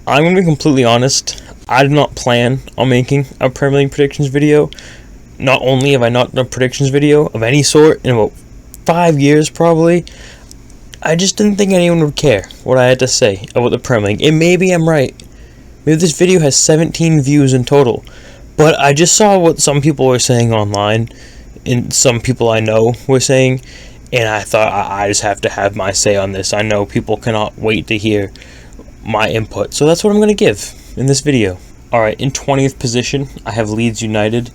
I'm going to be completely honest. I did not plan on making a Premier League predictions video. Not only have I not done a predictions video of any sort in about 5 years probably, I just didn't think anyone would care what I had to say about the Premier League. And maybe I'm right. Maybe this video has 17 views in total. But I just saw what some people were saying online, and some people I know were saying, and I thought I just have to have my say on this. I know people cannot wait to hear my input, so that's what I'm going to give in this video. Alright, in 20th position, I have Leeds United.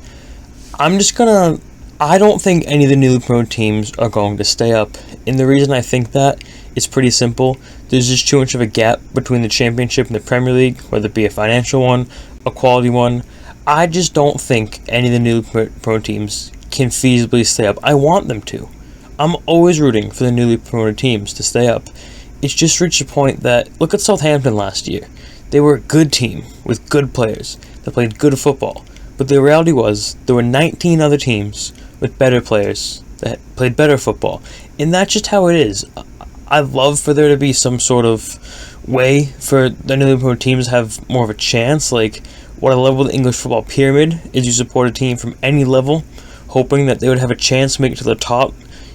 I don't think any of the newly promoted teams are going to stay up, and the reason I think that is pretty simple. There's just too much of a gap between the Championship and the Premier League, whether it be a financial one, a quality one. I just don't think any of the newly promoted teams can feasibly stay up. I want them to. I'm always rooting for the newly promoted teams to stay up. It's just reached a point that, look at Southampton last year. They were a good team with good players that played good football. But the reality was, there were 19 other teams with better players that played better football. And that's just how it is. I'd love for there to be some sort of way for the newly promoted teams to have more of a chance. Like, what I love with the English football pyramid is you support a team from any level, hoping that they would have a chance to make it to the top.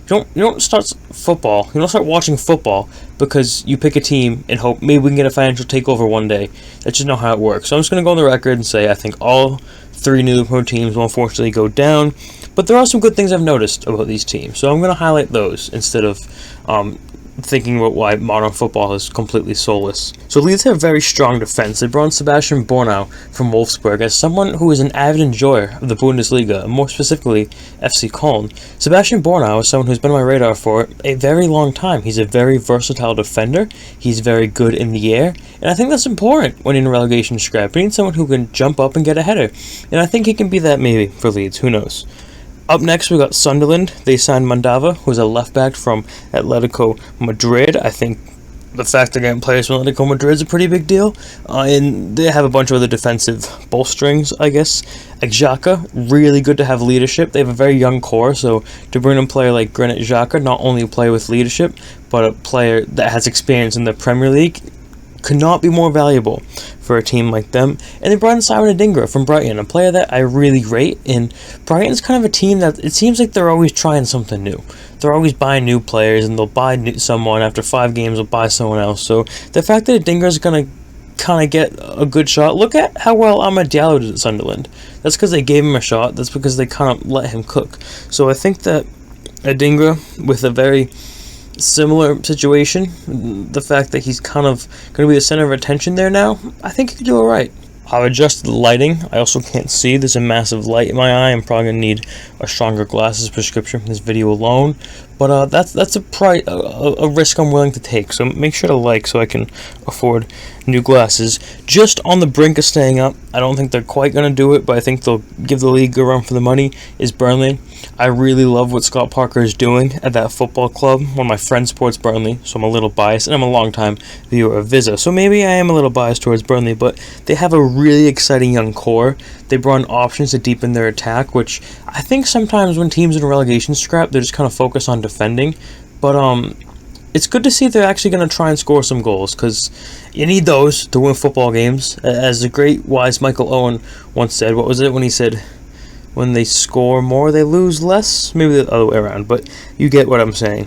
You don't start football. You don't start watching football because you pick a team and hope maybe we can get a financial takeover one day. That's just not how it works. So I'm just going to go on the record and say I think all three newly promoted teams will unfortunately go down. But there are some good things I've noticed about these teams. So I'm going to highlight those instead of thinking about why modern football is completely soulless. So Leeds have very strong defense. They brought in Sebastian Bornau from Wolfsburg as someone who is an avid enjoyer of the Bundesliga, and more specifically FC Köln. Sebastian Bornau is someone who's been on my radar for a very long time. He's a very versatile defender. He's very good in the air, and I think that's important when in a relegation scrap. We need someone who can jump up and get a header, and I think he can be that maybe for Leeds. Who knows? Up next, we got Sunderland. They signed Mandava, who's a left-back from Atletico Madrid. I think the fact they're getting players from Atletico Madrid is a pretty big deal. And they have a bunch of other defensive bolsterings, I guess. Xhaka, really good to have leadership. They have a very young core, so to bring in a player like Granit Xhaka, not only a player with leadership, but a player that has experience in the Premier League, could not be more valuable for a team like them. And they brought in Simon Adingra from Brighton, a player that I really rate. And Brighton's kind of a team that it seems like they're always trying something new. They're always buying new players, and they'll buy someone after 5 games, they'll buy someone else. So the fact that Adingra's going to kind of get a good shot. Look at how well Amad Diallo did at Sunderland. That's because they gave him a shot. That's because they kind of let him cook. So I think that Adingra, with a very similar situation, the fact that he's kind of going to be the center of attention there now, I think he could do alright. I've adjusted the lighting. I also can't see. There's a massive light in my eye. I'm probably going to need a stronger glasses prescription from this video alone. But that's a risk I'm willing to take. So make sure to like so I can afford new glasses. Just on the brink of staying up, I don't think they're quite going to do it, but I think they'll give the league a run for the money, is Burnley. I really love what Scott Parker is doing at that football club. One of my friends supports Burnley, so I'm a little biased, and I'm a long-time viewer of Visa, so maybe I am a little biased towards Burnley, but they have a really exciting young core. They brought in options to deepen their attack, which I think sometimes when teams in a relegation scrap, they're just kind of focused on defending, but it's good to see they're actually going to try and score some goals, because you need those to win football games. As the great wise Michael Owen once said, what was it when he said, when they score more, they lose less? Maybe the other way around, but you get what I'm saying.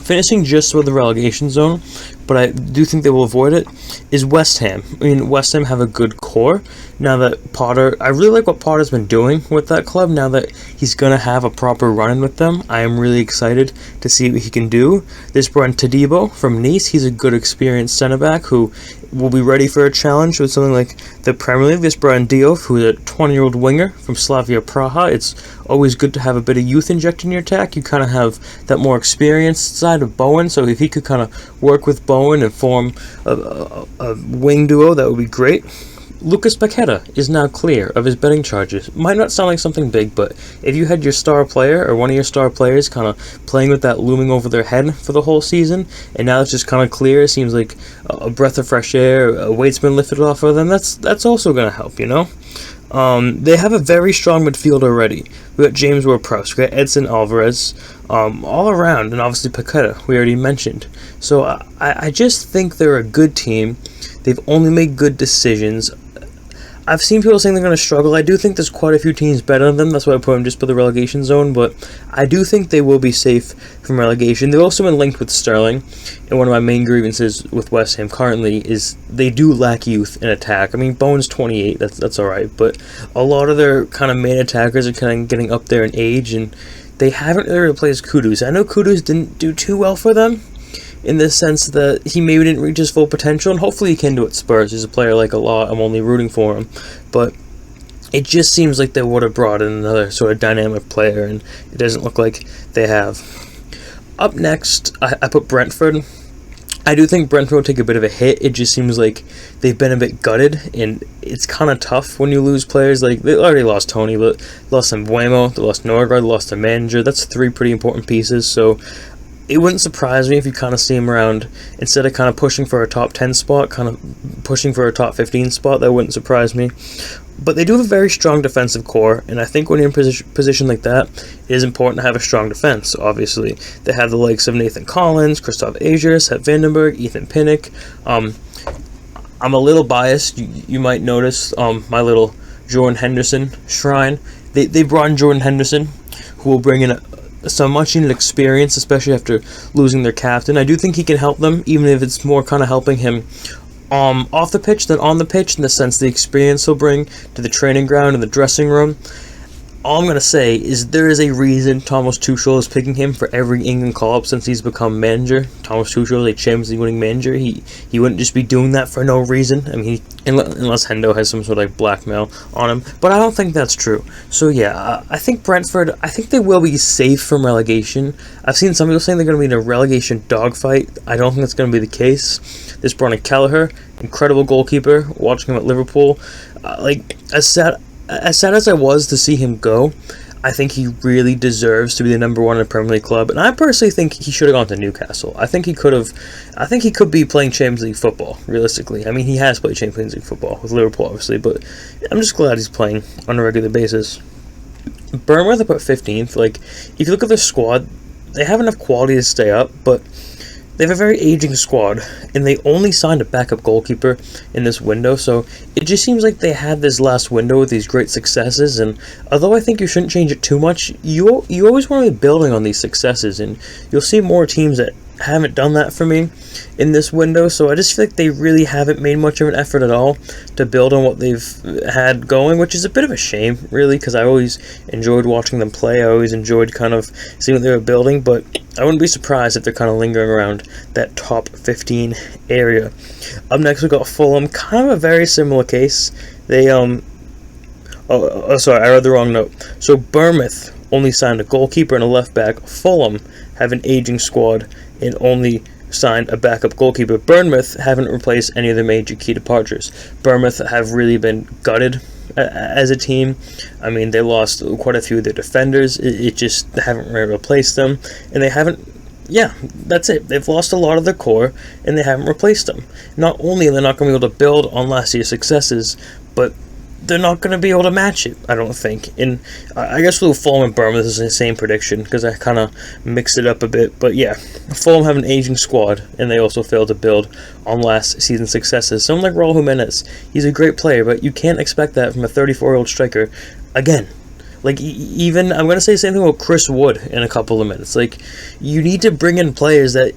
Finishing just with the relegation zone, but I do think they will avoid it, is West Ham. I mean, West Ham have a good core. Now that Potter, I really like what Potter's been doing with that club. Now that he's going to have a proper run-in with them, I am really excited to see what he can do. This brought in Todibo from Nice. He's a good, experienced centre-back who will be ready for a challenge with something like the Premier League. This brought in Diouf, who is a 20-year-old winger from Slavia Praha. It's always good to have a bit of youth injected in your attack. You kind of have that more experienced side of Bowen, so if he could kind of work with Bowen and form a wing duo, that would be great. Lucas Paqueta is now clear of his betting charges. Might not sound like something big, but if you had your star player or one of your star players kind of playing with that looming over their head for the whole season, and now it's just kind of clear, it seems like a breath of fresh air, a weight's been lifted off of them, that's also going to help, you know? They have a very strong midfield already. We got James Ward-Prowse, we got Edson Alvarez, all around, and obviously Paqueta, we already mentioned. So I just think they're a good team. They've only made good decisions. I've seen people saying they're going to struggle. I do think there's quite a few teams better than them. That's why I put them just for the relegation zone. But I do think they will be safe from relegation. They've also been linked with Sterling. And one of my main grievances with West Ham currently is they do lack youth in attack. I mean, Bowen's 28. That's all right. But a lot of their kind of main attackers are kind of getting up there in age. And they haven't really replaced Kudus. I know Kudus didn't do too well for them, in the sense that he maybe didn't reach his full potential, and hopefully he can do it at Spurs. He's a player I like a lot. I'm only rooting for him. But it just seems like they would have brought in another sort of dynamic player, and it doesn't look like they have. Up next, I put Brentford. I do think Brentford will take a bit of a hit. It just seems like they've been a bit gutted, and it's kind of tough when you lose players. Like, they already lost Tony, but lost Mbuemo, they lost Norgard, they lost their manager. That's 3 pretty important pieces, so it wouldn't surprise me if you kind of see him around, instead of kind of pushing for a top 10 spot, kind of pushing for a top 15 spot. That wouldn't surprise me. But they do have a very strong defensive core, and I think when you're in position like that, it is important to have a strong defense, obviously. They have the likes of Nathan Collins, Christoph Ager, Sepp Vandenberg, Ethan Pinnock. I'm a little biased. You might notice my little Jordan Henderson shrine. They brought in Jordan Henderson, who will bring in some much needed experience, especially after losing their captain. I do think he can help them, even if it's more kind of helping him off the pitch than on the pitch, in the sense the experience he'll bring to the training ground and the dressing room. All I'm going to say is there is a reason Thomas Tuchel is picking him for every England call-up since he's become manager. Thomas Tuchel is a Champions League winning manager. He wouldn't just be doing that for no reason. I mean, unless Hendo has some sort of like blackmail on him. But I don't think that's true. So yeah, I think Brentford, I think they will be safe from relegation. I've seen some people saying they're going to be in a relegation dogfight. I don't think that's going to be the case. This Bronny Kelleher, incredible goalkeeper, watching him at Liverpool. As sad as I was to see him go, I think he really deserves to be the number 1 in a Premier League club, and I personally think he should have gone to Newcastle. I think he could be playing Champions League football, realistically. I mean, he has played Champions League football with Liverpool, obviously, but I'm just glad he's playing on a regular basis. Bournemouth, I put 15th. Like, if you look at their squad, they have enough quality to stay up, but they have a very aging squad, and they only signed a backup goalkeeper in this window, so it just seems like they had this last window with these great successes, and although I think you shouldn't change it too much, you always want to be building on these successes, and you'll see more teams that haven't done that for me in this window, so I just feel like they really haven't made much of an effort at all to build on what they've had going, which is a bit of a shame, really, because I always enjoyed watching them play. I always enjoyed kind of seeing what they were building, but I wouldn't be surprised if they're kind of lingering around that top 15 area. Up next, we got Fulham, kind of a very similar case. They, sorry, I read the wrong note. So Bournemouth only signed a goalkeeper and a left back. Fulham have an aging squad and only signed a backup goalkeeper. Bournemouth haven't replaced any of their major key departures. Bournemouth have really been gutted as a team. I mean, they lost quite a few of their defenders. It just, they haven't really replaced them, and they haven't, yeah, that's it. They've lost a lot of their core, and they haven't replaced them. Not only are they not going to be able to build on last year's successes, but they're not going to be able to match it, I don't think. And I guess with Fulham and Bournemouth is the same prediction, because I kind of mixed it up a bit. But yeah, Fulham have an aging squad, and they also failed to build on last season's successes. Someone like Raul Jimenez, he's a great player, but you can't expect that from a 34-year-old striker again. Like, even, I'm going to say the same thing about Chris Wood in a couple of minutes. Like, you need to bring in players that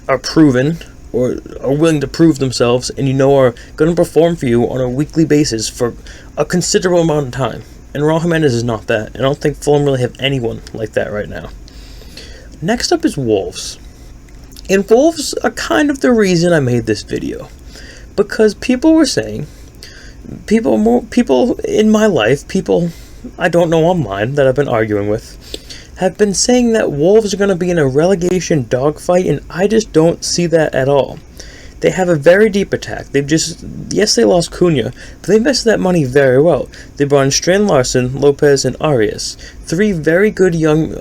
are proven, or are willing to prove themselves, and are going to perform for you on a weekly basis for a considerable amount of time. And Raul Jimenez is not that. And I don't think Fulham really have anyone like that right now. Next up is Wolves. And Wolves are kind of the reason I made this video. Because people were saying, people in my life, people I don't know online that I've been arguing with, have been saying that Wolves are going to be in a relegation dogfight, and I just don't see that at all. They have a very deep attack. Yes, they lost Cunha, but they invested that money very well. They brought in Strand Larson, Lopez, and Arias. 3 very good young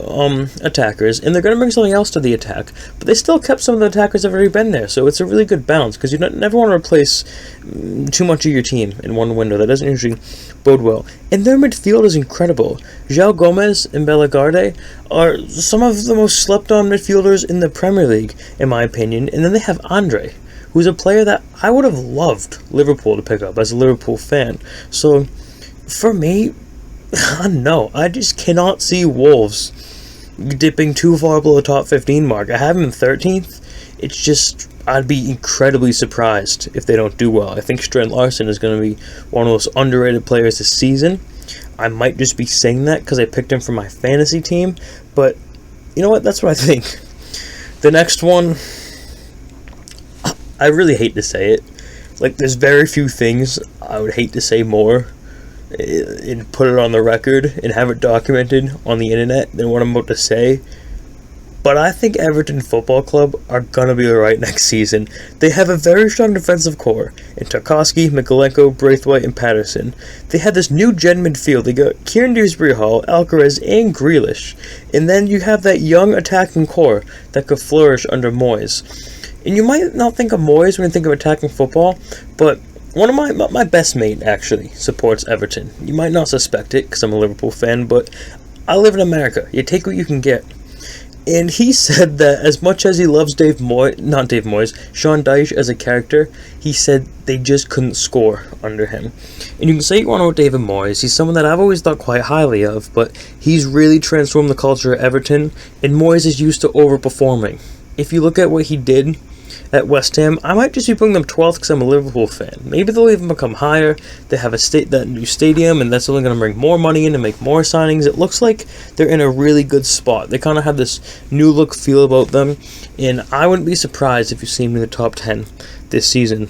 attackers, and they're going to bring something else to the attack, but they still kept some of the attackers that have already been there, so it's a really good balance, because you never want to replace too much of your team in one window. That doesn't usually bode well. And their midfield is incredible. João Gomez and Bellegarde are some of the most slept-on midfielders in the Premier League, in my opinion, and then they have Andre, who's a player that I would have loved Liverpool to pick up as a Liverpool fan. So, for me, no, I just cannot see Wolves dipping too far below the top 15 mark. I have them in 13th. It's just, I'd be incredibly surprised if they don't do well. I think Strand Larson is going to be one of those underrated players this season. I might just be saying that because I picked him for my fantasy team, but you know what? That's what I think. The next one, I really hate to say it. Like, there's very few things I would hate to say more and put it on the record and have it documented on the internet than what I'm about to say. But I think Everton Football Club are going to be alright next season. They have a very strong defensive core in Tarkowski, Mikolenko, Braithwaite, and Patterson. They have this new gen midfield. They got Kieran Dewsbury-Hall, Alcaraz, and Grealish. And then you have that young attacking core that could flourish under Moyes. And you might not think of Moyes when you think of attacking football, but one of my best mate actually supports Everton. You might not suspect it because I'm a Liverpool fan, but I live in America. You take what you can get. And he said that as much as he loves Sean Dyche as a character, he said they just couldn't score under him. And you can say you want to know David Moyes. He's someone that I've always thought quite highly of, but he's really transformed the culture at Everton, and Moyes is used to overperforming. If you look at what he did at West Ham, I might just be putting them 12th because I'm a Liverpool fan. Maybe they'll even become higher. They have that new stadium, and that's only going to bring more money in and make more signings. It looks like they're in a really good spot. They kind of have this new look feel about them, and I wouldn't be surprised if you see them in the top 10 this season.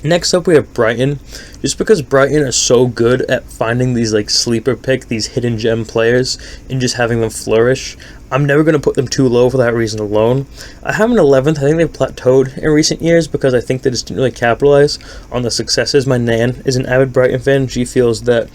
Next up, we have Brighton. Just because Brighton are so good at finding these sleeper pick, these hidden gem players, and just having them flourish, I'm never going to put them too low for that reason alone. I have them in 11th. I think they've plateaued in recent years because I think they just didn't really capitalize on the successes. My nan is an avid Brighton fan. She feels that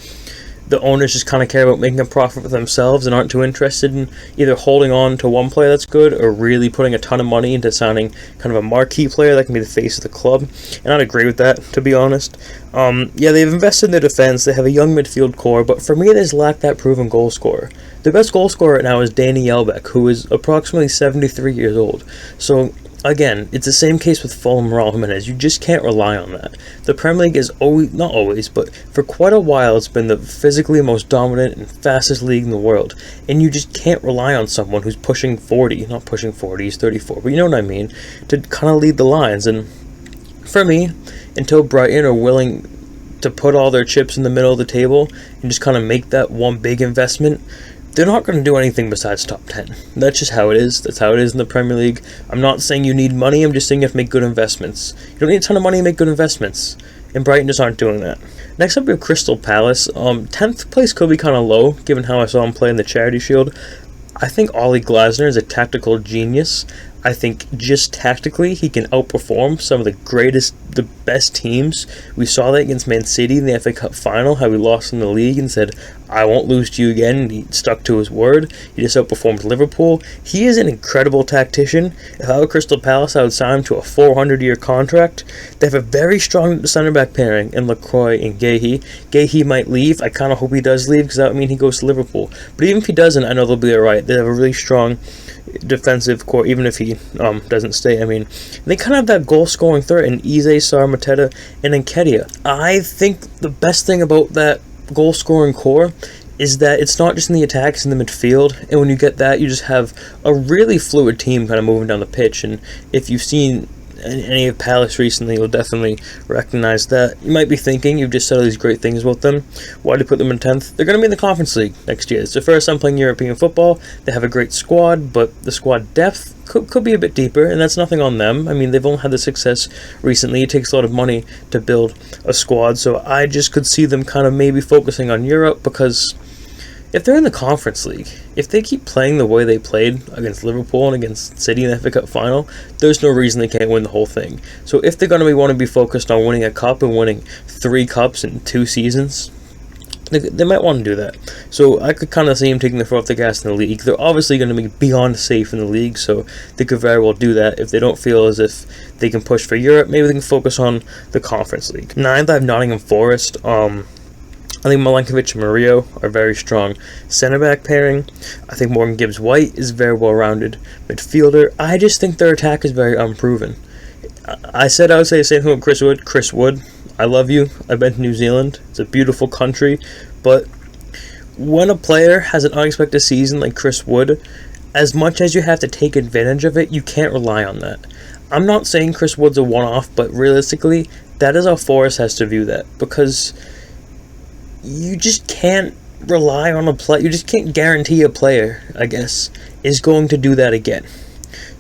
the owners just kind of care about making a profit for themselves and aren't too interested in either holding on to one player that's good or really putting a ton of money into signing kind of a marquee player that can be the face of the club. And I'd agree with that, to be honest. They've invested in their defense. They have a young midfield core, but for me, they just lack that proven goal scorer. Their best goal scorer right now is Danny Welbeck, who is approximately 73 years old. So, again, it's the same case with Fulham Raul Jimenez. You just can't rely on that. The Premier League is not always, but for quite a while, it's been the physically most dominant and fastest league in the world. And you just can't rely on someone who's pushing 40. Not pushing 40, he's 34, but you know what I mean, to kind of lead the lines. And for me, until Brighton are willing to put all their chips in the middle of the table and just kind of make that one big investment, they're not going to do anything besides top 10. That's just how it is. That's how it is in the Premier League. I'm not saying you need money. I'm just saying you have to make good investments. You don't need a ton of money to make good investments. And Brighton just aren't doing that. Next up, we have Crystal Palace. 10th place could be kind of low, given how I saw him play in the Charity Shield. I think Ollie Glasner is a tactical genius. I think just tactically, he can outperform some of the best teams. We saw that against Man City in the FA Cup final, how he lost in the league and said, I won't lose to you again, and he stuck to his word. He just outperformed Liverpool. He is an incredible tactician. If I were Crystal Palace, I would sign him to a 400-year contract. They have a very strong centre-back pairing in LaCroix and Guéhi. Guéhi might leave. I kind of hope he does leave, because that would mean he goes to Liverpool. But even if he doesn't, I know they'll be alright. They have a really strong defensive core, even if he doesn't stay. I mean, they kind of have that goal-scoring threat in Eze, Sar, Mateta, and Nketiah. I think the best thing about that goal-scoring core is that it's not just in the attack, it's in the midfield, and when you get that, you just have a really fluid team kind of moving down the pitch. And if you've seen any of Palace recently, you'll definitely recognize that. You might be thinking, you've just said all these great things about them, why do you put them in 10th? They're going to be in the Conference League next year. It's the first time playing European football. They have a great squad, but the squad depth could be a bit deeper, and that's nothing on them. I mean, they've only had the success recently. It takes a lot of money to build a squad, so I just could see them kind of maybe focusing on Europe, because if they're in the Conference League if they keep playing the way they played against Liverpool and against City in the FA Cup final, there's no reason they can't win the whole thing. So if they're going to want to be focused on winning a cup and winning 3 cups in 2 seasons, they might want to do that. So I could kind of see them taking the foot off the gas in the league. They're obviously going to be beyond safe in the league, so they could very well do that. If they don't feel as if they can push for Europe, maybe they can focus on the Conference League. 9th, I have Nottingham Forest. I think Milenkovic and Murillo are very strong centre-back pairing. I think Morgan Gibbs-White is a very well-rounded midfielder. I just think their attack is very unproven. I said I would say the same thing with Chris Wood. Chris Wood, I love you. I've been to New Zealand. It's a beautiful country. But when a player has an unexpected season like Chris Wood, as much as you have to take advantage of it, you can't rely on that. I'm not saying Chris Wood's a one-off, but realistically, that is how Forrest has to view that. Because you just can't rely on a player. You just can't guarantee a player, I guess, is going to do that again.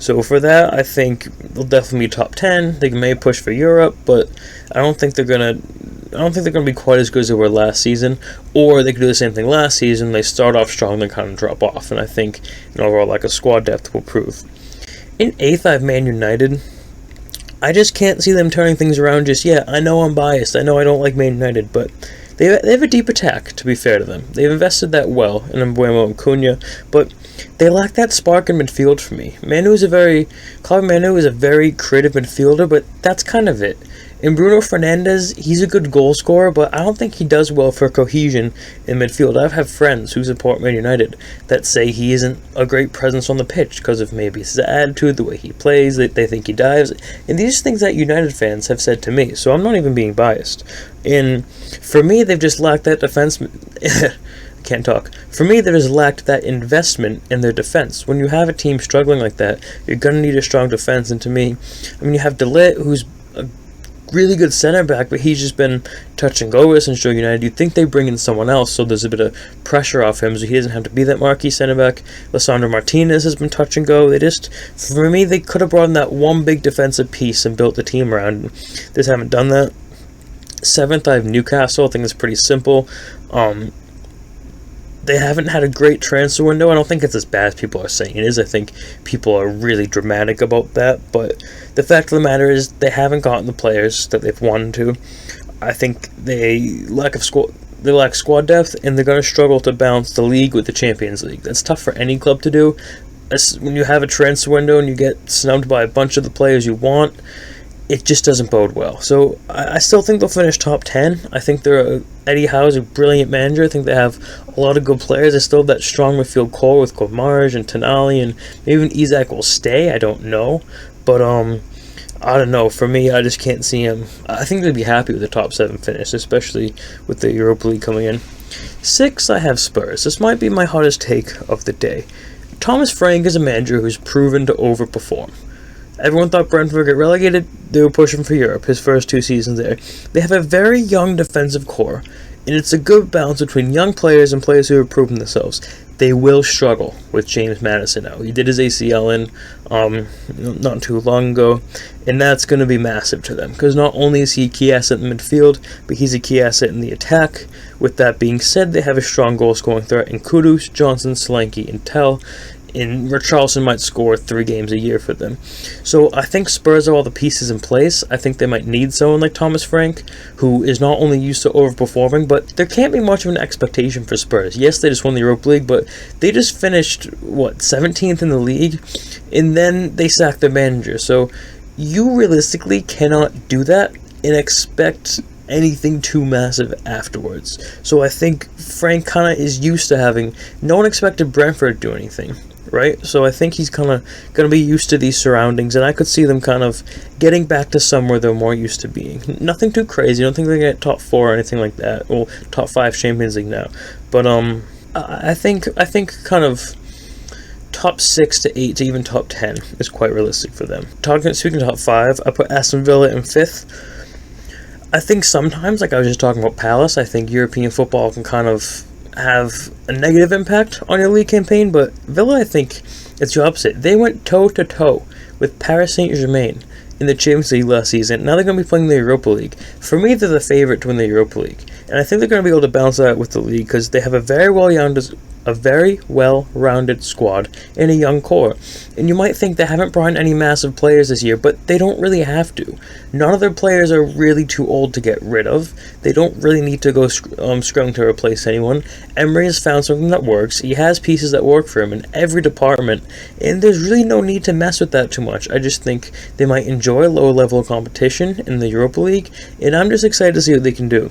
So for that, I think they'll definitely be top 10. They may push for Europe, but I don't think they're gonna be quite as good as they were last season. Or they could do the same thing last season. They start off strong, then kind of drop off, and I think an overall lack of squad depth will prove. In 8th, I have Man United. I just can't see them turning things around just yet. I know I'm biased. I know I don't like Man United, but they have a deep attack, to be fair to them. They've invested that well in Mbuemo and Cunha, but they lack that spark in midfield for me. Claudio Manu is a very creative midfielder, but that's kind of it. And Bruno Fernandes, he's a good goal scorer, but I don't think he does well for cohesion in midfield. I have friends who support Man United that say he isn't a great presence on the pitch because of maybe his attitude, the way he plays, they think he dives. And these are things that United fans have said to me, so I'm not even being biased. And for me, they've just lacked that defense. Can't talk. For me, they just lacked that investment in their defense. When you have a team struggling like that, you're going to need a strong defense. And to me, you have De Ligt, who's a really good center back, but he's just been touch and go since Joe United. You'd think they bring in someone else, so there's a bit of pressure off him, so he doesn't have to be that marquee center back. Lisandro Martinez has been touch and go. For me, they could have brought in that one big defensive piece and built the team around. They just haven't done that. 7th, I have Newcastle. I think it's pretty simple. They haven't had a great transfer window. I don't think it's as bad as people are saying it is. I think people are really dramatic about that. But the fact of the matter is they haven't gotten the players that they've wanted to. I think they lack squad depth, and they're going to struggle to balance the league with the Champions League. That's tough for any club to do. When you have a transfer window and you get snubbed by a bunch of the players you want, it just doesn't bode well. So I still think they'll finish top 10. I think Eddie Howe's a brilliant manager. I think they have a lot of good players. They still have that strong midfield core with Komarj and Tonali, and maybe even Isak will stay. I don't know. But I don't know. For me, I just can't see him. I think they'd be happy with the top 7 finish, especially with the Europa League coming in. 6, I have Spurs. This might be my hottest take of the day. Thomas Frank is a manager who's proven to overperform. Everyone thought Brentford would get relegated. They were pushing for Europe his first 2 seasons there. They have a very young defensive core, and it's a good balance between young players and players who have proven themselves. They will struggle with James Maddison now. He did his ACL not too long ago, and that's going to be massive to them, because not only is he a key asset in the midfield, but he's a key asset in the attack. With that being said, they have a strong goal-scoring threat in Kudus, Johnson, Solanke, and Tell, and Richarlison might score 3 games a year for them. So I think Spurs have all the pieces in place. I think they might need someone like Thomas Frank, who is not only used to overperforming, but there can't be much of an expectation for Spurs. Yes, they just won the Europa League, but they just finished, 17th in the league, and then they sacked their manager. So you realistically cannot do that and expect anything too massive afterwards. So I think Frank kind of is used to having... No one expected Brentford to do anything, right? So I think he's kind of going to be used to these surroundings, and I could see them kind of getting back to somewhere they're more used to being. Nothing too crazy. I don't think they're going to get top 4 or anything like that. Well, top 5 Champions League now. But I think kind of top 6 to 8 to even top 10 is quite realistic for them. Speaking of top 5, I put Aston Villa in 5th. I think sometimes, like I was just talking about Palace, I think European football can kind of have a negative impact on your league campaign, but Villa, I think it's the opposite. They went toe-to-toe with Paris Saint-Germain in the Champions League last season. Now they're going to be playing the Europa League. For me, they're the favorite to win the Europa League, and I think they're going to be able to balance that out with the league because they have a very well-rounded a very well-rounded squad and a young core. And you might think they haven't brought in any massive players this year, but they don't really have to. None of their players are really too old to get rid of. They don't really need to go scrum to replace anyone. Emery has found something that works. He has pieces that work for him in every department, and there's really no need to mess with that too much. I just think they might enjoy lower level competition in the Europa League, and I'm just excited to see what they can do.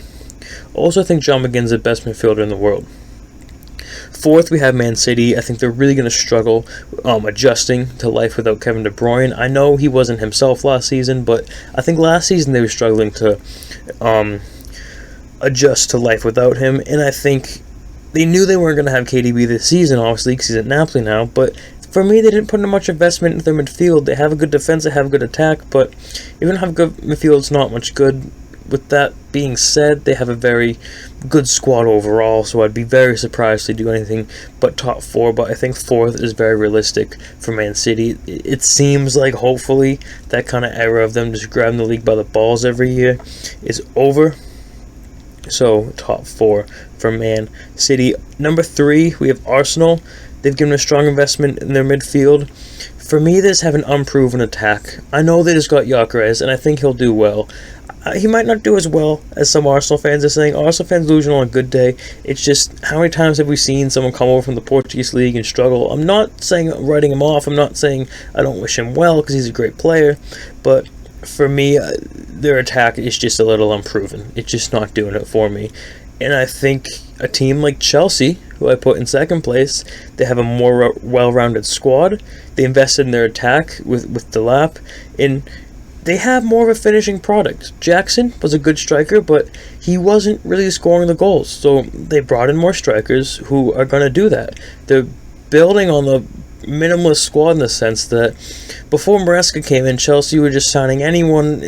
Also, I think John McGinn's the best midfielder in the world. Fourth, we have Man City. I think they're really going to struggle adjusting to life without Kevin De Bruyne. I know he wasn't himself last season, but I think last season they were struggling to adjust to life without him, and I think they knew they weren't going to have KDB this season, obviously, because he's at Napoli now, but for me, they didn't put in much investment into their midfield. They have a good defense, they have a good attack, but even have good midfield, it's not much good. With that being said, they have a very good squad overall, so I'd be very surprised if they do anything but top four, but I think fourth is very realistic for Man City. It seems like, hopefully, that kind of era of them just grabbing the league by the balls every year is over. So, top four for Man City. Number three, we have Arsenal. They've given a strong investment in their midfield. For me, they just have an unproven attack. I know they just got Gyökeres, and I think he'll do well. He might not do as well as some Arsenal fans are saying. Arsenal fans losing on a good day. It's just, how many times have we seen someone come over from the Portuguese league and struggle? I'm not saying writing him off. I'm not saying I don't wish him well, because he's a great player. But for me, their attack is just a little unproven. It's just not doing it for me. And I think a team like Chelsea, who I put in second place, they have a more well-rounded squad. They invested in their attack with Delap, and they have more of a finishing product. Jackson was a good striker, but he wasn't really scoring the goals. So they brought in more strikers who are going to do that. They're building on the minimalist squad in the sense that before Maresca came in, Chelsea were just signing anyone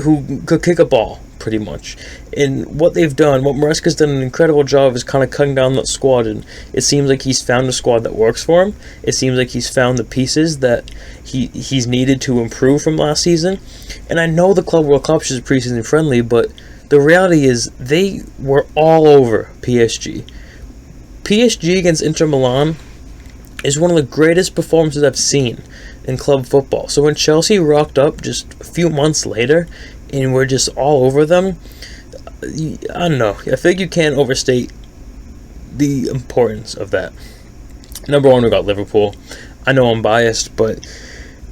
who could kick a ball, pretty much. And what they've done, what Maresca's done an incredible job is kind of cutting down that squad, and it seems like he's found a squad that works for him. It seems like he's found the pieces that he's needed to improve from last season. And I know the Club World Cup is preseason friendly, but the reality is they were all over PSG. PSG against Inter Milan is one of the greatest performances I've seen in club football. So when Chelsea rocked up just a few months later and we're just all over them, I don't know. I think you can't overstate the importance of that. Number one, we got Liverpool. I know I'm biased, but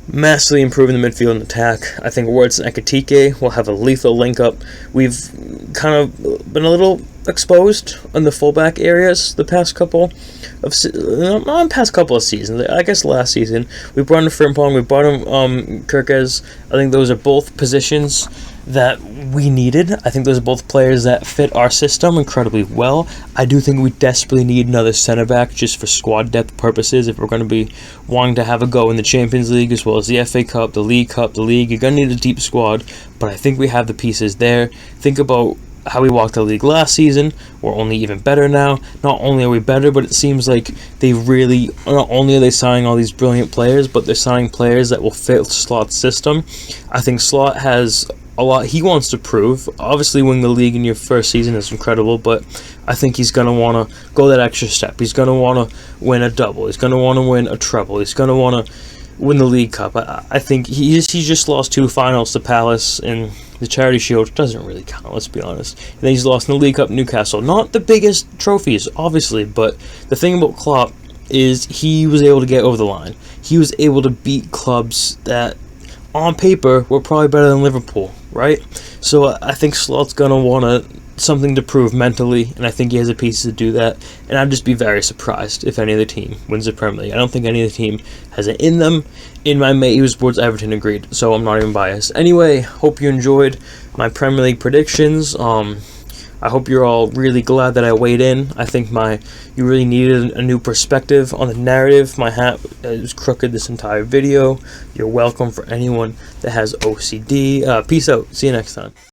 massively improving the midfield and attack. I think Wirtz and Ekitike will have a lethal link-up. We've kind of been a little exposed on the fullback areas the past couple of seasons. I guess last season we brought in Frimpong, we brought in Kirkes. I think those are both positions that we needed. I think those are both players that fit our system incredibly well. I do think we desperately need another center back just for squad depth purposes. If we're going to be wanting to have a go in the Champions League as well as the FA Cup, the League, you're going to need a deep squad. But I think we have the pieces there. Think about how we walked the league last season. We're only even better now. Not only are we better, but it seems like they really, not only are they signing all these brilliant players, but they're signing players that will fit Slot's system. I think Slot has a lot he wants to prove. Obviously, winning the league in your first season is incredible, but I think he's going to want to go that extra step. He's going to want to win a double. He's going to want to win a treble. He's going to want to win the League Cup. I think he's just lost 2 finals to Palace, and the Charity Shield doesn't really count, let's be honest. And then he's lost in the League Cup Newcastle. Not the biggest trophies, obviously, but the thing about Klopp is he was able to get over the line. He was able to beat clubs that, on paper, were probably better than Liverpool, right? So I think Slot's going to want something to prove mentally, and I think he has the pieces to do that. And I'd just be very surprised if any other team wins the Premier League. I don't think any other team has it in them. In my mate who sports Everton agreed, so I'm not even biased. Anyway, hope you enjoyed my Premier League predictions. I hope you're all really glad that I weighed in. I think you really needed a new perspective on the narrative. My hat was crooked this entire video. You're welcome for anyone that has OCD. Peace out. See you next time.